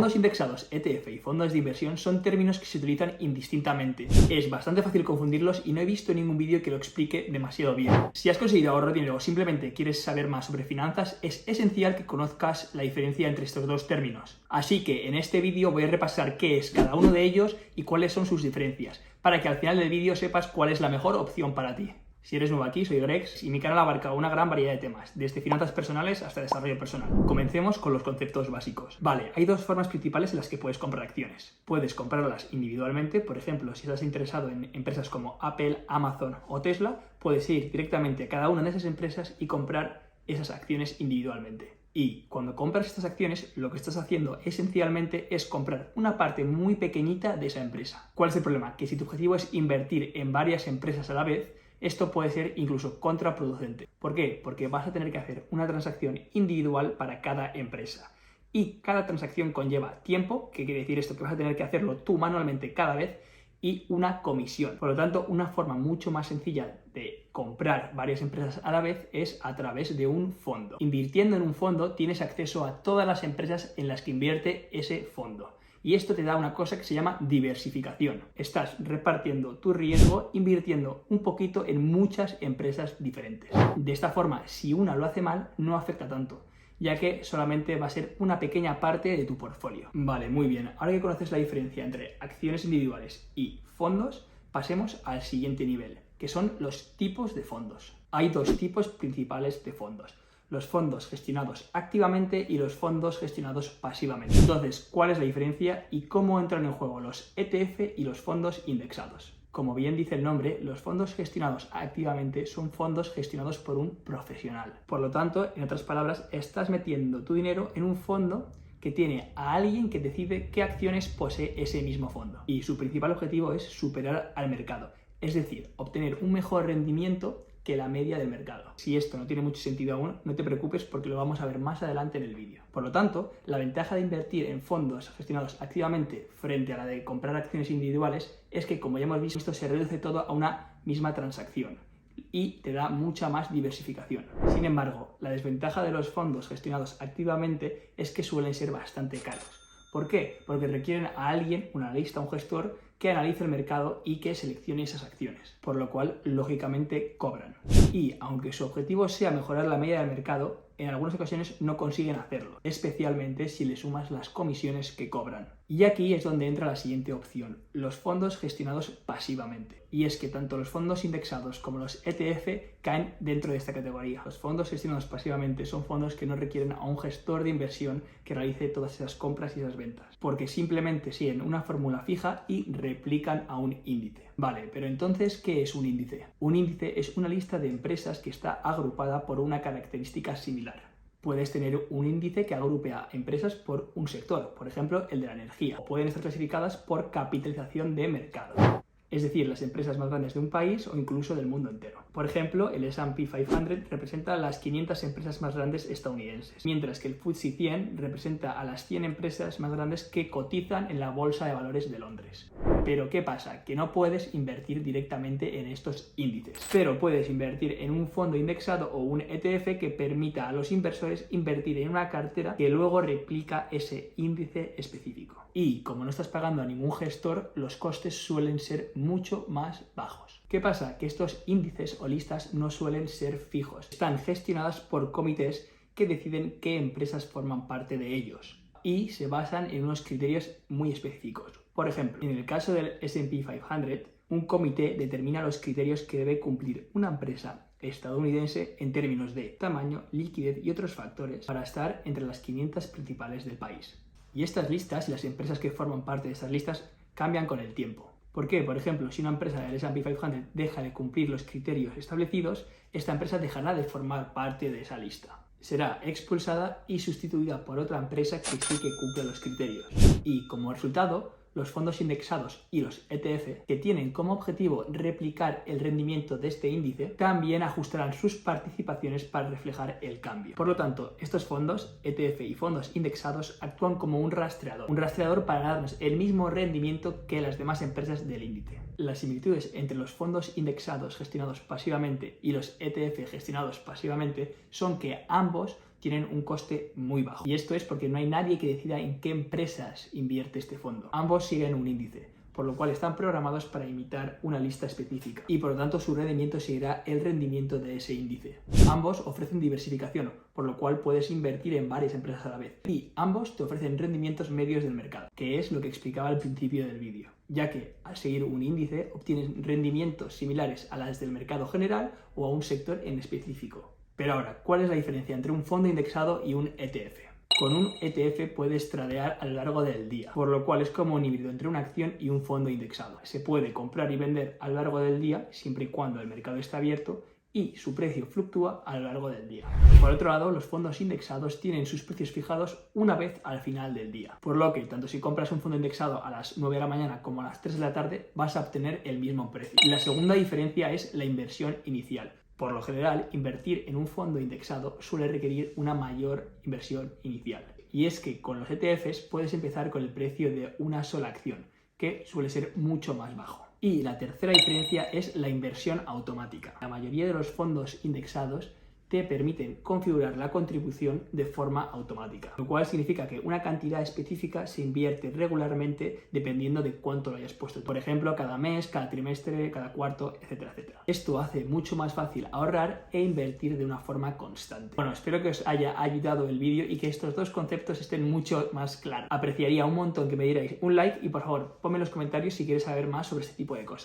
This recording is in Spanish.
Fondos indexados, ETF y fondos de inversión son términos que se utilizan indistintamente. Es bastante fácil confundirlos y no he visto ningún vídeo que lo explique demasiado bien. Si has conseguido ahorrar dinero o simplemente quieres saber más sobre finanzas, es esencial que conozcas la diferencia entre estos dos términos. Así que en este vídeo voy a repasar qué es cada uno de ellos y cuáles son sus diferencias, para que al final del vídeo sepas cuál es la mejor opción para ti. Si eres nuevo aquí, soy Grex y mi canal abarca una gran variedad de temas, desde finanzas personales hasta desarrollo personal. Comencemos con los conceptos básicos. Vale, hay dos formas principales en las que puedes comprar acciones. Puedes comprarlas individualmente, por ejemplo, si estás interesado en empresas como Apple, Amazon o Tesla, puedes ir directamente a cada una de esas empresas y comprar esas acciones individualmente. Y cuando compras estas acciones, lo que estás haciendo esencialmente es comprar una parte muy pequeñita de esa empresa. ¿Cuál es el problema? Que si tu objetivo es invertir en varias empresas a la vez, esto puede ser incluso contraproducente. ¿Por qué? Porque vas a tener que hacer una transacción individual para cada empresa. Y cada transacción conlleva tiempo, que quiere decir esto, que vas a tener que hacerlo tú manualmente cada vez, y una comisión. Por lo tanto, una forma mucho más sencilla de comprar varias empresas a la vez es a través de un fondo. Invirtiendo en un fondo tienes acceso a todas las empresas en las que invierte ese fondo. Y esto te da una cosa que se llama diversificación. Estás repartiendo tu riesgo invirtiendo un poquito en muchas empresas diferentes. De esta forma, si una lo hace mal, no afecta tanto, ya que solamente va a ser una pequeña parte de tu portfolio. Vale, muy bien. Ahora que conoces la diferencia entre acciones individuales y fondos, pasemos al siguiente nivel, que son los tipos de fondos. Hay dos tipos principales de fondos: los fondos gestionados activamente y los fondos gestionados pasivamente. Entonces, ¿cuál es la diferencia y cómo entran en juego los ETF y los fondos indexados? Como bien dice el nombre, los fondos gestionados activamente son fondos gestionados por un profesional. Por lo tanto, en otras palabras, estás metiendo tu dinero en un fondo que tiene a alguien que decide qué acciones posee ese mismo fondo. Y su principal objetivo es superar al mercado, es decir, obtener un mejor rendimiento que la media del mercado. Si esto no tiene mucho sentido aún, no te preocupes porque lo vamos a ver más adelante en el vídeo. Por lo tanto, la ventaja de invertir en fondos gestionados activamente frente a la de comprar acciones individuales es que, como ya hemos visto, se reduce todo a una misma transacción y te da mucha más diversificación. Sin embargo, la desventaja de los fondos gestionados activamente es que suelen ser bastante caros. ¿Por qué? Porque requieren a alguien, un analista, un gestor, que analice el mercado y que seleccione esas acciones, por lo cual, lógicamente, cobran. Y, aunque su objetivo sea mejorar la media del mercado, en algunas ocasiones no consiguen hacerlo, especialmente si le sumas las comisiones que cobran. Y aquí es donde entra la siguiente opción, los fondos gestionados pasivamente. Y es que tanto los fondos indexados como los ETF caen dentro de esta categoría. Los fondos gestionados pasivamente son fondos que no requieren a un gestor de inversión que realice todas esas compras y esas ventas, porque simplemente siguen una fórmula fija y replican a un índice. Vale, pero entonces, ¿qué es un índice? Un índice es una lista de empresas que está agrupada por una característica similar. Puedes tener un índice que agrupe a empresas por un sector, por ejemplo, el de la energía, o pueden estar clasificadas por capitalización de mercado, es decir, las empresas más grandes de un país o incluso del mundo entero. Por ejemplo, el S&P 500 representa las 500 empresas más grandes estadounidenses, mientras que el FTSE 100 representa a las 100 empresas más grandes que cotizan en la Bolsa de Valores de Londres. Pero ¿qué pasa? Que no puedes invertir directamente en estos índices, pero puedes invertir en un fondo indexado o un ETF que permita a los inversores invertir en una cartera que luego replica ese índice específico. Y como no estás pagando a ningún gestor, los costes suelen ser mucho más bajos. ¿Qué pasa? Que estos índices o listas no suelen ser fijos. Están gestionadas por comités que deciden qué empresas forman parte de ellos y se basan en unos criterios muy específicos. Por ejemplo, en el caso del S&P 500, un comité determina los criterios que debe cumplir una empresa estadounidense en términos de tamaño, liquidez y otros factores para estar entre las 500 principales del país. Y estas listas y las empresas que forman parte de estas listas cambian con el tiempo. ¿Por qué? Por ejemplo, si una empresa del S&P 500 deja de cumplir los criterios establecidos, esta empresa dejará de formar parte de esa lista. Será expulsada y sustituida por otra empresa que sí que cumple los criterios. Y como resultado, los fondos indexados y los ETF, que tienen como objetivo replicar el rendimiento de este índice, también ajustarán sus participaciones para reflejar el cambio. Por lo tanto, estos fondos, ETF y fondos indexados, actúan como un rastreador para darnos el mismo rendimiento que las demás empresas del índice. Las similitudes entre los fondos indexados gestionados pasivamente y los ETF gestionados pasivamente son que ambos tienen un coste muy bajo. Y esto es porque no hay nadie que decida en qué empresas invierte este fondo. Ambos siguen un índice, por lo cual están programados para imitar una lista específica y por lo tanto su rendimiento seguirá el rendimiento de ese índice. Ambos ofrecen diversificación, por lo cual puedes invertir en varias empresas a la vez. Y ambos te ofrecen rendimientos medios del mercado, que es lo que explicaba al principio del vídeo, ya que al seguir un índice obtienes rendimientos similares a las del mercado general o a un sector en específico. Pero ahora, ¿cuál es la diferencia entre un fondo indexado y un ETF? Con un ETF puedes tradear a lo largo del día, por lo cual es como un híbrido entre una acción y un fondo indexado. Se puede comprar y vender a lo largo del día siempre y cuando el mercado esté abierto y su precio fluctúa a lo largo del día. Por otro lado, los fondos indexados tienen sus precios fijados una vez al final del día, por lo que tanto si compras un fondo indexado a las 9 de la mañana como a las 3 de la tarde vas a obtener el mismo precio. Y la segunda diferencia es la inversión inicial. Por lo general, invertir en un fondo indexado suele requerir una mayor inversión inicial. Y es que con los ETFs puedes empezar con el precio de una sola acción, que suele ser mucho más bajo. Y la tercera diferencia es la inversión automática. La mayoría de los fondos indexados te permiten configurar la contribución de forma automática, lo cual significa que una cantidad específica se invierte regularmente dependiendo de cuánto lo hayas puesto. Por ejemplo, cada mes, cada trimestre, cada cuarto, etcétera, etcétera. Esto hace mucho más fácil ahorrar e invertir de una forma constante. Bueno, espero que os haya ayudado el vídeo y que estos dos conceptos estén mucho más claros. Apreciaría un montón que me dierais un like y por favor, ponme en los comentarios si quieres saber más sobre este tipo de cosas.